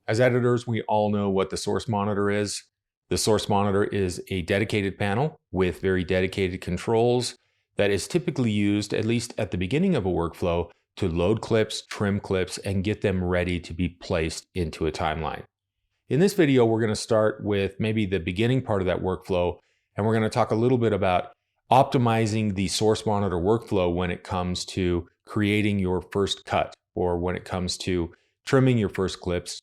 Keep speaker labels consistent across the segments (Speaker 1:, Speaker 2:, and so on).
Speaker 1: As editors, we all know what the source monitor is. The source monitor is a dedicated panel with very dedicated controls that is typically used, at least at the beginning of a workflow, to load clips, trim clips, and get them ready to be placed into a timeline. In this video, we're going to start with maybe the beginning part of that workflow, and we're going to talk a little bit about optimizing the source monitor workflow when it comes to creating your first cut, or when it comes to trimming your first clips,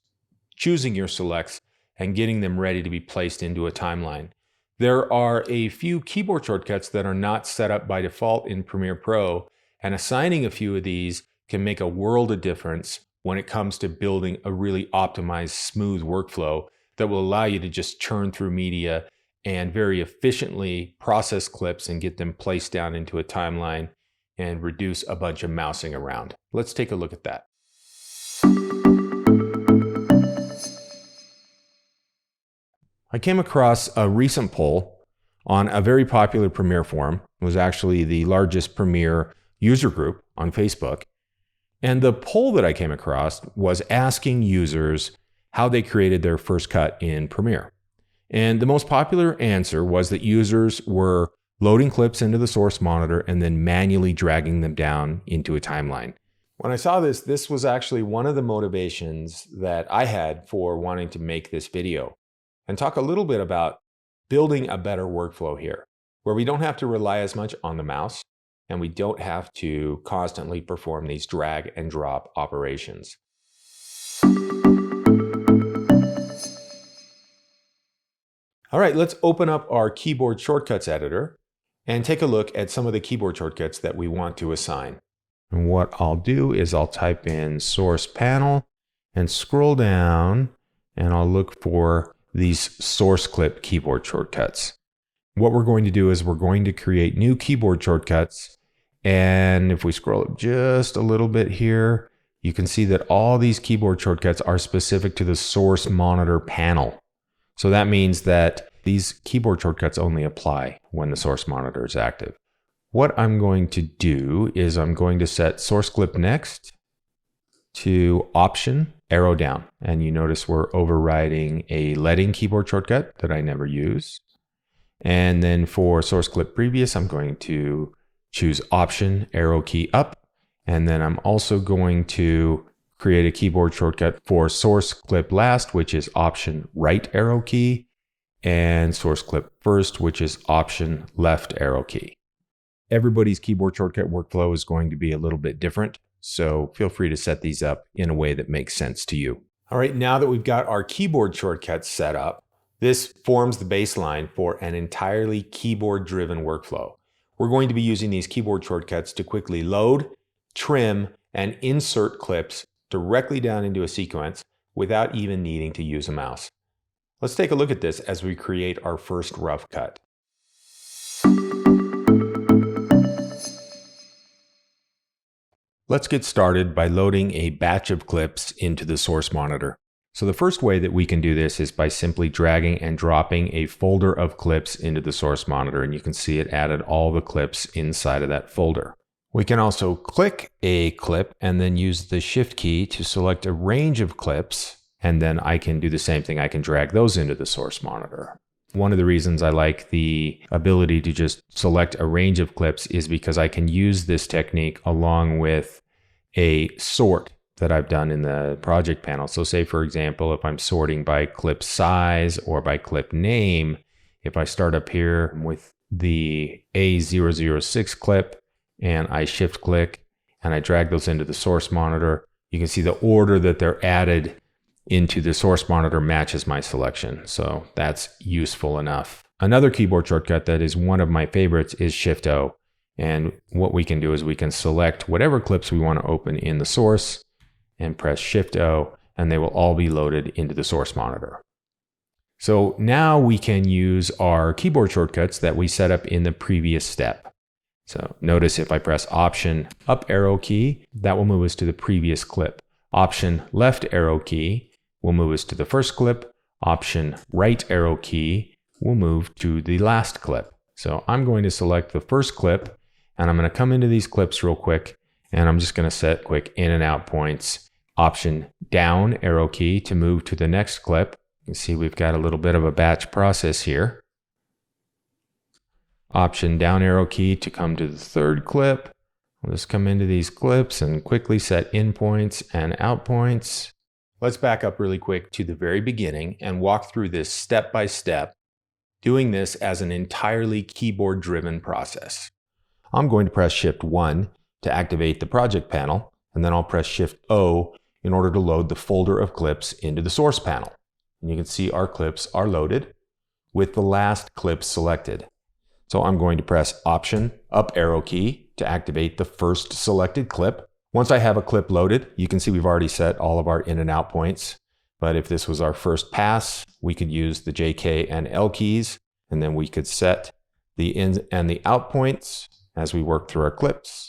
Speaker 1: choosing your selects, and getting them ready to be placed into a timeline. There are a few keyboard shortcuts that are not set up by default in Premiere Pro, and assigning a few of these can make a world of difference when it comes to building a really optimized, smooth workflow that will allow you to just churn through media and very efficiently process clips and get them placed down into a timeline and reduce a bunch of mousing around. Let's take a look at that. I came across a recent poll on a very popular Premiere forum. It was actually the largest Premiere user group on Facebook. And the poll that I came across was asking users how they created their first cut in Premiere. And the most popular answer was that users were loading clips into the source monitor and then manually dragging them down into a timeline. When I saw this, this was actually one of the motivations that I had for wanting to make this video and talk a little bit about building a better workflow here, where we don't have to rely as much on the mouse and we don't have to constantly perform these drag and drop operations. All right, let's open up our keyboard shortcuts editor and take a look at some of the keyboard shortcuts that we want to assign. And what I'll do is I'll type in source panel and scroll down, and I'll look for these source clip keyboard shortcuts. What we're going to do is we're going to create new keyboard shortcuts. And if we scroll up just a little bit here, you can see that all these keyboard shortcuts are specific to the source monitor panel. So that means that these keyboard shortcuts only apply when the source monitor is active. What I'm going to do is I'm going to set source clip next to option arrow down. And you notice we're overriding a leading keyboard shortcut that I never use. And then for source clip previous, I'm going to choose option arrow key up. And then I'm also going to create a keyboard shortcut for source clip last, which is option right arrow key, and source clip first, which is option left arrow key. Everybody's keyboard shortcut workflow is going to be a little bit different, so feel free to set these up in a way that makes sense to you. All right, now that we've got our keyboard shortcuts set up, this forms the baseline for an entirely keyboard-driven workflow. We're going to be using these keyboard shortcuts to quickly load, trim, and insert clips directly down into a sequence without even needing to use a mouse. Let's take a look at this as we create our first rough cut. Let's get started by loading a batch of clips into the source monitor. So the first way that we can do this is by simply dragging and dropping a folder of clips into the source monitor, and you can see it added all the clips inside of that folder. We can also click a clip and then use the shift key to select a range of clips, and then I can do the same thing. I can drag those into the source monitor. One of the reasons I like the ability to just select a range of clips is because I can use this technique along with a sort that I've done in the project panel. So say, for example, if I'm sorting by clip size or by clip name, if I start up here with the A006 clip and I shift click and I drag those into the source monitor, you can see the order that they're added into the source monitor matches my selection. So that's useful enough. Another keyboard shortcut that is one of my favorites is Shift O. And what we can do is we can select whatever clips we want to open in the source and press Shift O, and they will all be loaded into the source monitor. So now we can use our keyboard shortcuts that we set up in the previous step. So notice if I press option up arrow key, that will move us to the previous clip. Option left arrow key will move us to the first clip. Option right arrow key will move to the last clip. So I'm going to select the first clip, and I'm going to come into these clips real quick, and I'm just going to set quick in and out points. Option down arrow key to move to the next clip. You can see we've got a little bit of a batch process here. Option down arrow key to come to the third clip. We'll just come into these clips and quickly set in points and out points. Let's back up really quick to the very beginning and walk through this step by step, doing this as an entirely keyboard driven process. I'm going to press Shift 1 to activate the project panel, and then I'll press Shift O in order to load the folder of clips into the source panel. And you can see our clips are loaded with the last clip selected. So I'm going to press Option up arrow key to activate the first selected clip. Once I have a clip loaded, you can see we've already set all of our in and out points. But if this was our first pass, we could use the J, K, and L keys, and then we could set the in and the out points as we work through our clips.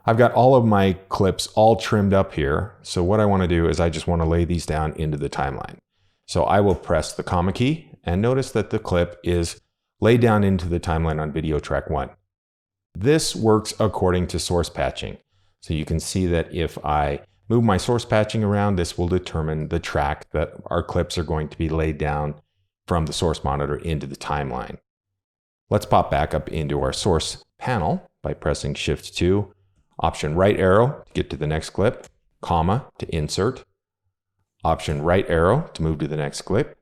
Speaker 1: I've got all of my clips all trimmed up here. So what I want to do is I just want to lay these down into the timeline. So I will press the comma key and notice that the clip is laid down into the timeline on video track 1. This works according to source patching. So you can see that if I move my source patching around, this will determine the track that our clips are going to be laid down from the source monitor into the timeline. Let's pop back up into our source panel by pressing Shift 2. Option right arrow to get to the next clip, comma to insert, option right arrow to move to the next clip,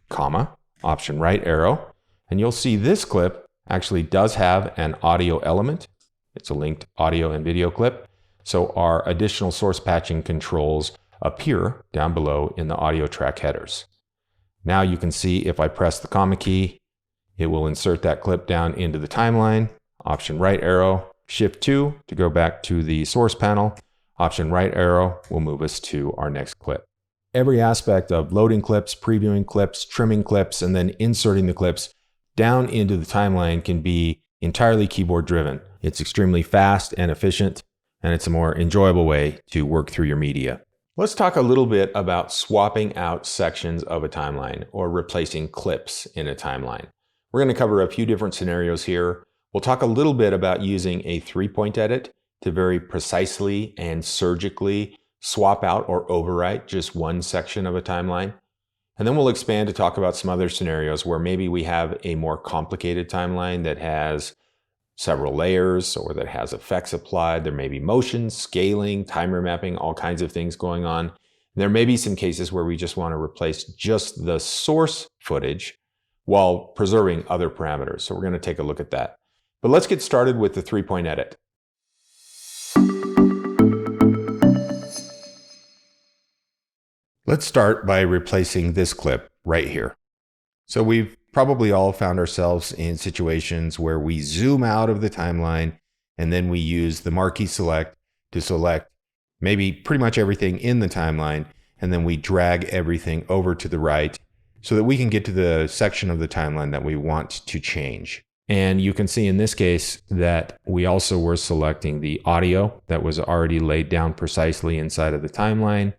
Speaker 1: comma, option right arrow. And you'll see this clip actually does have an audio element. It's a linked audio and video clip. So our additional source patching controls appear down below in the audio track headers. Now you can see if I press the comma key, it will insert that clip down into the timeline, option right arrow, Shift 2 to go back to the source panel. Option right arrow will move us to our next clip. Every aspect of loading clips, previewing clips, trimming clips, and then inserting the clips down into the timeline can be entirely keyboard driven. It's extremely fast and efficient, and it's a more enjoyable way to work through your media. Let's talk a little bit about swapping out sections of a timeline or replacing clips in a timeline. We're going to cover a few different scenarios here. We'll talk a little bit about using a 3-point edit to very precisely and surgically swap out or overwrite just one section of a timeline. And then we'll expand to talk about some other scenarios where maybe we have a more complicated timeline that has several layers or that has effects applied. There may be motion, scaling, timer mapping, all kinds of things going on. There may be some cases where we just want to replace just the source footage while preserving other parameters. So we're going to take a look at that. But let's get started with the 3-point edit. Let's start by replacing this clip right here. So we've probably all found ourselves in situations where we zoom out of the timeline and then we use the marquee select to select maybe pretty much everything in the timeline, and then we drag everything over to the right so that we can get to the section of the timeline that we want to change. And you can see in this case that we also were selecting the audio that was already laid down precisely inside of the timeline.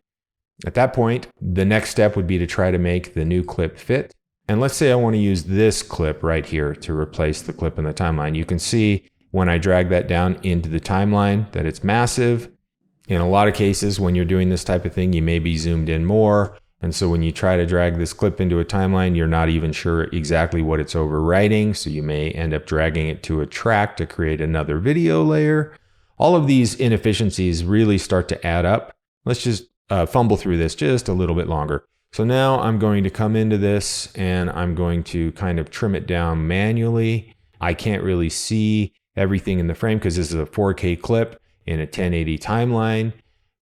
Speaker 1: At that point, the next step would be to try to make the new clip fit. And let's say I want to use this clip right here to replace the clip in the timeline. You can see when I drag that down into the timeline that it's massive. In a lot of cases, when you're doing this type of thing, you may be zoomed in more. And so when you try to drag this clip into a timeline, you're not even sure exactly what it's overwriting. So you may end up dragging it to a track to create another video layer. All of these inefficiencies really start to add up. Let's just fumble through this just a little bit longer. So now I'm going to come into this and I'm going to kind of trim it down manually. I can't really see everything in the frame because this is a 4K clip in a 1080 timeline.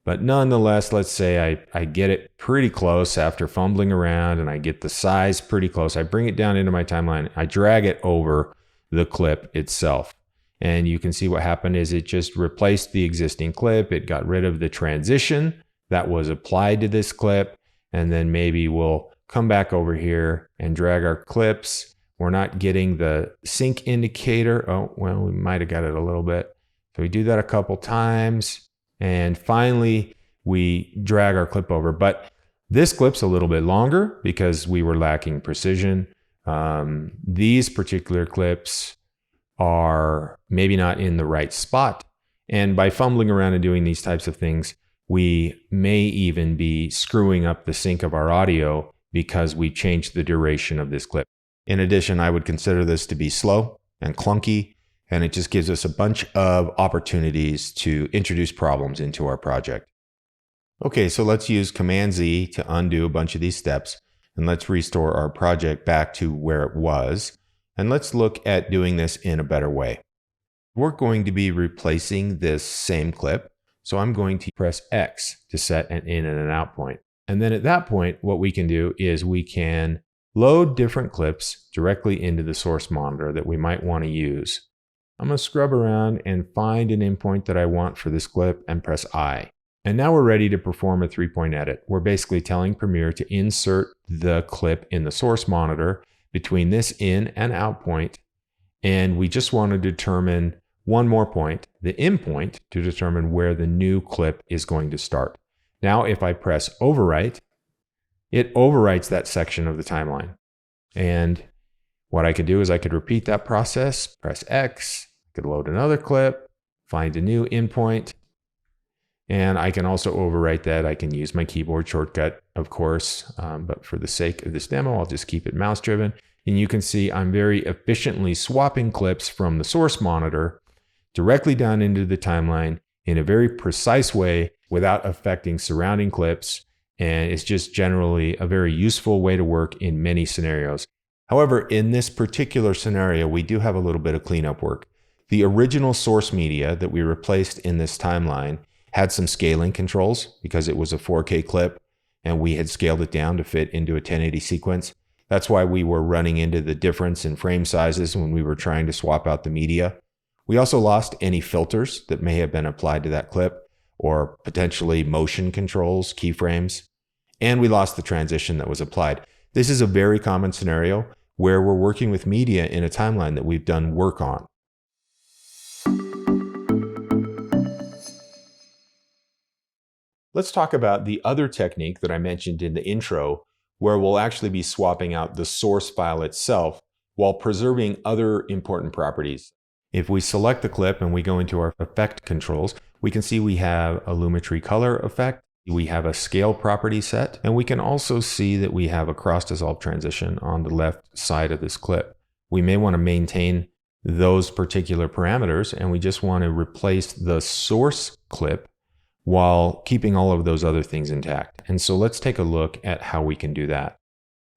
Speaker 1: But nonetheless, let's say I get it pretty close after fumbling around and I get the size pretty close. I bring it down into my timeline. I drag it over the clip itself. And you can see what happened is it just replaced the existing clip. It got rid of the transition that was applied to this clip. And then maybe we'll come back over here and drag our clips. We're not getting the sync indicator. Oh, well, we might have got it a little bit. So we do that a couple times. And finally, we drag our clip over. But this clip's a little bit longer because we were lacking precision. These particular clips are maybe not in the right spot. And by fumbling around and doing these types of things, We may even be screwing up the sync of our audio because we changed the duration of this clip. In addition, I would consider this to be slow and clunky, and it just gives us a bunch of opportunities to introduce problems into our project. Okay, so let's use Command Z to undo a bunch of these steps, and let's restore our project back to where it was. And let's look at doing this in a better way. We're going to be replacing this same clip, so I'm going to press X to set an in and an out point. And then at that point, what we can do is we can load different clips directly into the source monitor that we might want to use. I'm going to scrub around and find an endpoint that I want for this clip and press I. And now we're ready to perform a 3-point edit. We're basically telling Premiere to insert the clip in the source monitor between this in and out point. And we just want to determine one more point, the in point, to determine where the new clip is going to start. Now, if I press overwrite, it overwrites that section of the timeline. And what I could do is I could repeat that process, press X, I could load another clip, find a new endpoint, and I can also overwrite that. I can use my keyboard shortcut, of course, but for the sake of this demo, I'll just keep it mouse driven. And you can see I'm very efficiently swapping clips from the source monitor directly down into the timeline in a very precise way without affecting surrounding clips. And it's just generally a very useful way to work in many scenarios. However, in this particular scenario, we do have a little bit of cleanup work. The original source media that we replaced in this timeline had some scaling controls because it was a 4K clip and we had scaled it down to fit into a 1080 sequence. That's why we were running into the difference in frame sizes when we were trying to swap out the media. We also lost any filters that may have been applied to that clip or potentially motion controls, keyframes, and we lost the transition that was applied. This is a very common scenario where we're working with media in a timeline that we've done work on. Let's talk about the other technique that I mentioned in the intro, where we'll actually be swapping out the source file itself while preserving other important properties. If we select the clip and we go into our effect controls, we can see we have a Lumetri color effect, we have a scale property set, and we can also see that we have a cross dissolve transition on the left side of this clip. We may want to maintain those particular parameters, and we just want to replace the source clip while keeping all of those other things intact. And so let's take a look at how we can do that.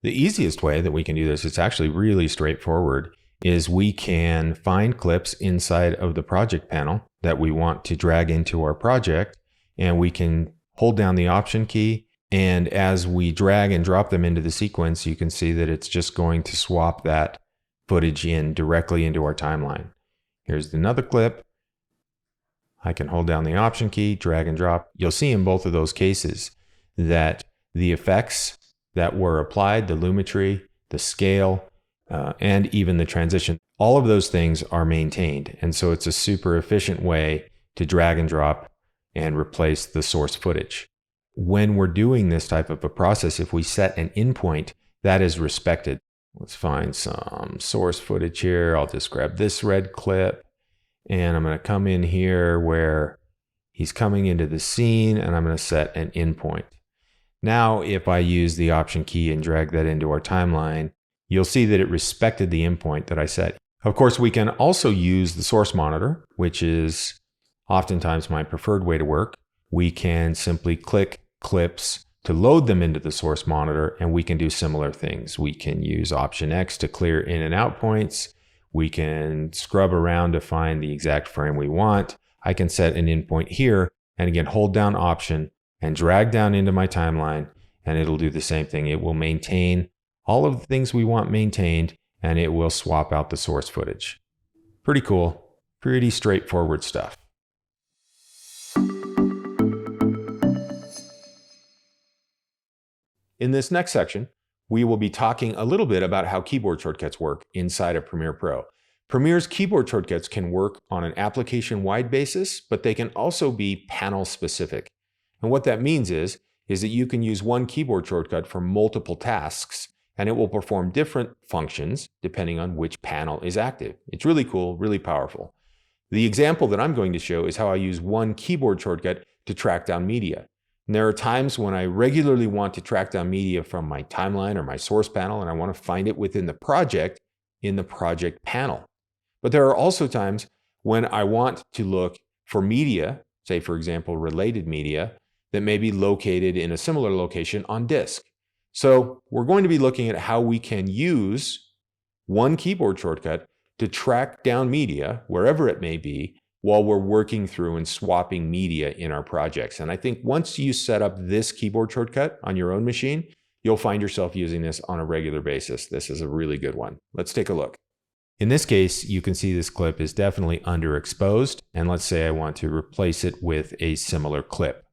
Speaker 1: The easiest way that we can do this, it's actually really straightforward, is we can find clips inside of the project panel that we want to drag into our project, and we can hold down the Option key, and as we drag and drop them into the sequence, you can see that it's just going to swap that footage in directly into our timeline. Here's another clip. I can hold down the Option key, drag and drop. You'll see in both of those cases that the effects that were applied, the Lumetri, the scale, and even the transition, all of those things are maintained. And so it's a super efficient way to drag and drop and replace the source footage. When we're doing this type of a process, if we set an endpoint, that is respected. Let's find some source footage here. I'll just grab this red clip. And I'm going to come in here where he's coming into the scene, and I'm going to set an endpoint. Now, if I use the Option key and drag that into our timeline, you'll see that it respected the endpoint that I set. Of course, we can also use the source monitor, which is oftentimes my preferred way to work. We can simply click clips to load them into the source monitor, and we can do similar things. We can use Option X to clear in and out points. We can scrub around to find the exact frame we want. I can set an endpoint here, and again, hold down Option and drag down into my timeline, and it'll do the same thing. It will maintain all of the things we want maintained, and it will swap out the source footage. Pretty cool, pretty straightforward stuff. In this next section, we will be talking a little bit about how keyboard shortcuts work inside of Premiere Pro. Premiere's keyboard shortcuts can work on an application-wide basis, but they can also be panel-specific. And what that means is that you can use one keyboard shortcut for multiple tasks, and it will perform different functions depending on which panel is active. It's really cool, really powerful. The example that I'm going to show is how I use one keyboard shortcut to track down media. And there are times when I regularly want to track down media from my timeline or my source panel, and I want to find it within the project in the project panel. But there are also times when I want to look for media, say for example, related media, that may be located in a similar location on disk. So we're going to be looking at how we can use one keyboard shortcut to track down media, wherever it may be, while we're working through and swapping media in our projects. And I think once you set up this keyboard shortcut on your own machine, you'll find yourself using this on a regular basis. This is a really good one. Let's take a look. In this case, you can see this clip is definitely underexposed. And let's say I want to replace it with a similar clip.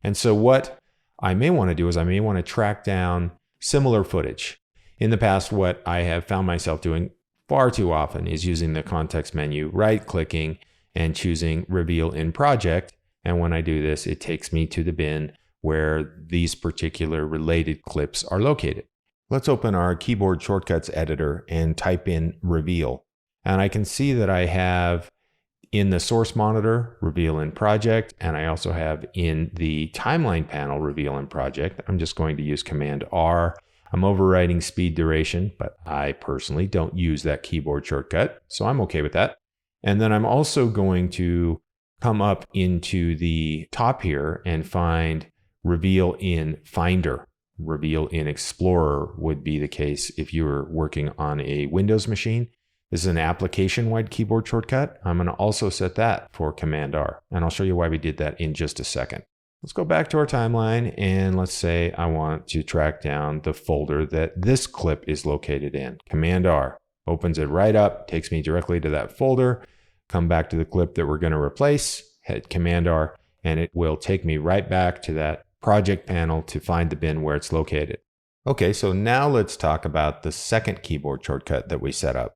Speaker 1: And so what I may want to do is I may want to track down similar footage. In the past, what I have found myself doing far too often is using the context menu, right-clicking, and choosing Reveal in Project. And when I do this, it takes me to the bin where these particular related clips are located. Let's open our keyboard shortcuts editor and type in Reveal. And I can see that I have in the source monitor, Reveal in Project, and I also have in the timeline panel, Reveal in Project. I'm just going to use Command R. I'm overwriting speed duration, but I personally don't use that keyboard shortcut, so I'm okay with that. And then I'm also going to come up into the top here and find Reveal in Finder. Reveal in Explorer would be the case if you were working on a Windows machine. This is an application-wide keyboard shortcut. I'm going to also set that for Command R, and I'll show you why we did that in just a second. Let's go back to our timeline, and let's say I want to track down the folder that this clip is located in. Command R opens it right up, takes me directly to that folder. Come back to the clip that we're going to replace, hit Command R, and it will take me right back to that project panel to find the bin where it's located. Okay, so now let's talk about the second keyboard shortcut that we set up.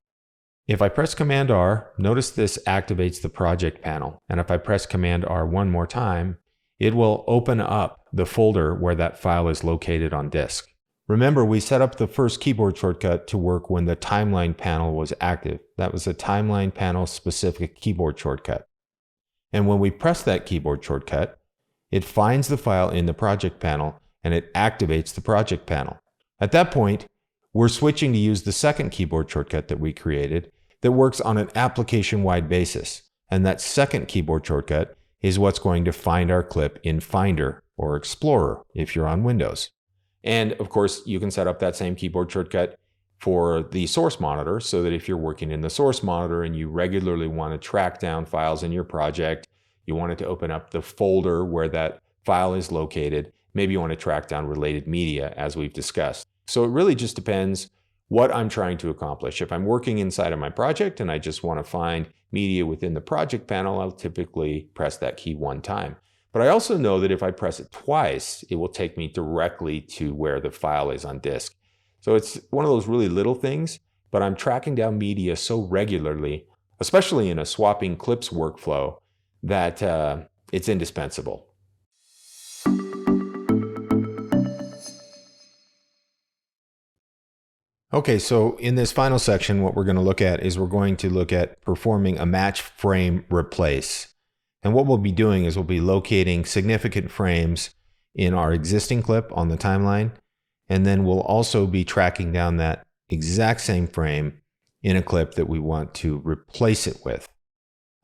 Speaker 1: If I press Command R, notice this activates the project panel. And if I press Command R one more time, it will open up the folder where that file is located on disk. Remember, we set up the first keyboard shortcut to work when the timeline panel was active. That was a timeline panel specific keyboard shortcut. And when we press that keyboard shortcut, it finds the file in the project panel and it activates the project panel. At that point, we're switching to use the second keyboard shortcut that we created that works on an application-wide basis. And that second keyboard shortcut is what's going to find our clip in Finder or Explorer if you're on Windows. And of course, you can set up that same keyboard shortcut for the source monitor so that if you're working in the source monitor and you regularly want to track down files in your project, you want it to open up the folder where that file is located, maybe you want to track down related media as we've discussed. So it really just depends what I'm trying to accomplish. If I'm working inside of my project and I just want to find media within the project panel, I'll typically press that key one time. But I also know that if I press it twice, it will take me directly to where the file is on disk. So it's one of those really little things, but I'm tracking down media so regularly, especially in a swapping clips workflow, that it's indispensable. Okay, so in this final section, what we're going to look at is we're going to look at performing a match frame replace. And what we'll be doing is we'll be locating significant frames in our existing clip on the timeline, and then we'll also be tracking down that exact same frame in a clip that we want to replace it with.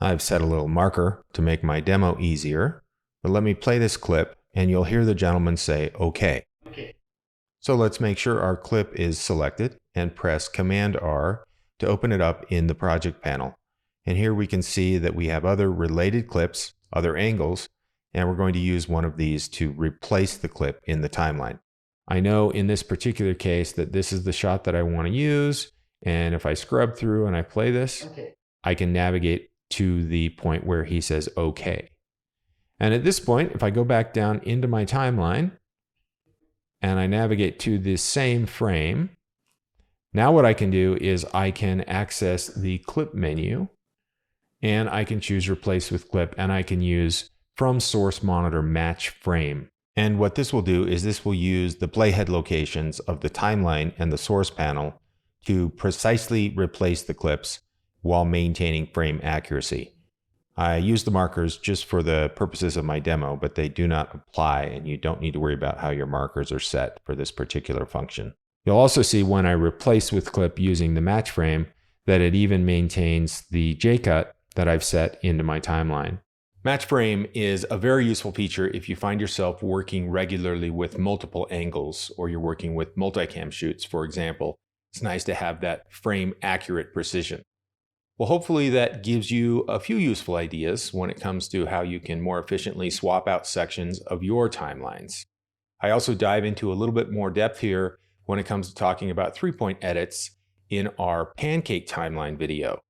Speaker 1: I've set a little marker to make my demo easier, but let me play this clip and you'll hear the gentleman say, okay. So let's make sure our clip is selected and press Command R to open it up in the project panel. And here we can see that we have other related clips, other angles, and we're going to use one of these to replace the clip in the timeline. I know in this particular case that this is the shot that I want to use, and if I scrub through and I play this, I can navigate to the point where he says OK. And at this point, if I go back down into my timeline and I navigate to this same frame, now what I can do is I can access the clip menu and I can choose replace with clip, and I can use from source monitor match frame. And what this will do is this will use the playhead locations of the timeline and the source panel to precisely replace the clips while maintaining frame accuracy. I use the markers just for the purposes of my demo, but they do not apply, and you don't need to worry about how your markers are set for this particular function. You'll also see when I replace with clip using the match frame that it even maintains the J-cut that I've set into my timeline. Match frame is a very useful feature if you find yourself working regularly with multiple angles, or you're working with multicam shoots, for example. It's nice to have that frame accurate precision. Well, hopefully that gives you a few useful ideas when it comes to how you can more efficiently swap out sections of your timelines. I also dive into a little bit more depth here when it comes to talking about 3-point edits in our pancake timeline video.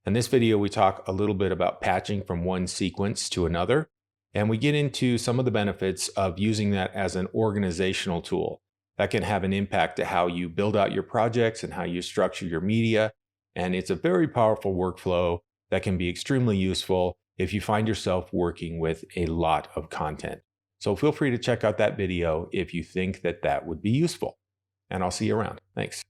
Speaker 1: In this video, we talk a little bit about patching from one sequence to another, and we get into some of the benefits of using that as an organizational tool that can have an impact to how you build out your projects and how you structure your media. And it's a very powerful workflow that can be extremely useful if you find yourself working with a lot of content. So feel free to check out that video if you think that that would be useful. And I'll see you around. Thanks.